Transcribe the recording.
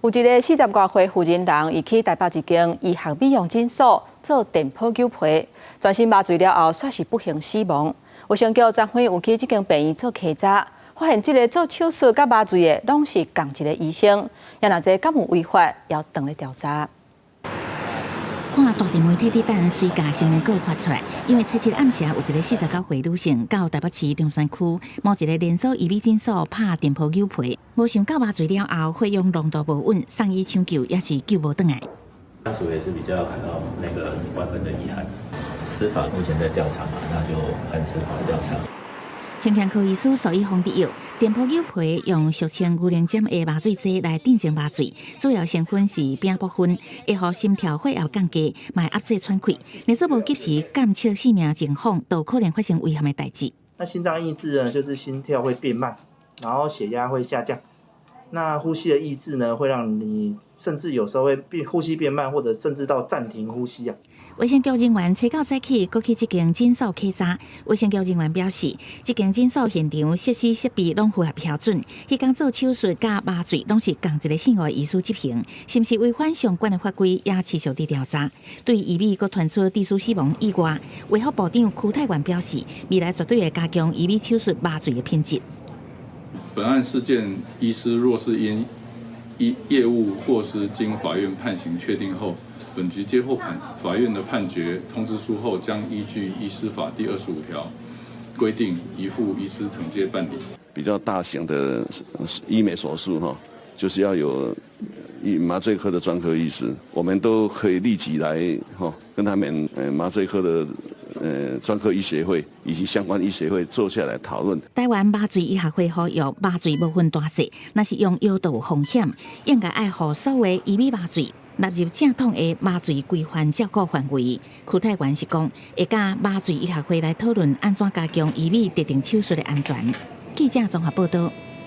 有一个40多岁妇人人，伊去台北一间医学美容诊所做电波灸皮，全身麻醉了后，却是不幸死亡。卫生局昨昏有去这间病院做稽查，发现这个做手术甲麻醉的拢是同一个医生，也若这敢有违法，要等来调查。 看大电媒体伫等水价新闻稿发出来，因为17日暗时有一个49岁女性到台北市中山区某一个连锁医美诊所拍电波灸皮，无想到麻醉了后费用浓度无稳，送医抢救也是救无倒来。家属也是比较感到那个万分的遗憾。司法目前在调查嘛，那就按司法调查。 胸腔科医师苏以峰提药，电波灸皮用俗称牛奶碱的麻醉剂来定情麻醉，主要成分是丙泊酚，会让心跳血压降低，卖压制喘气。若做无及时监测性命情况，都可能发生危险的代志。那心脏抑制呢，就是心跳会变慢，然后血压会下降。那呼吸的抑制呢，会让你甚至有时候会呼吸变慢，或者甚至到暂停呼吸啊。 卫生局人员找到早起，过去这间诊所稽查。卫生局人员表示，这间诊所现场设施设备拢符合标准，迄间做手术甲麻醉拢是同一个姓的医师执行，是毋是违反相关的法规，也持续伫调查。对医美佫传出致死亡意外，卫福部长邱泰源表示，未来绝对会加强医美手术麻醉的品质。 本案事件，医师若是因业务过失经法院判刑确定后，本局接获法院的判决通知书后，将依据医师法第25条规定，移付医师惩戒办理。比较大型的医美手术哈，就是要有麻醉科的专科医师，我们都可以立即来跟他们麻醉科的。 专科医协会以及相关医协会坐下来讨论。台湾麻醉医学会呼吁麻醉无分大小，若是用药都有风险，应该爱予所有医美麻醉纳入正统的麻醉规范照顾范围。邱泰源是讲，会甲麻醉医学会来讨论安怎加强医美特定手术的安全。记者综合报道。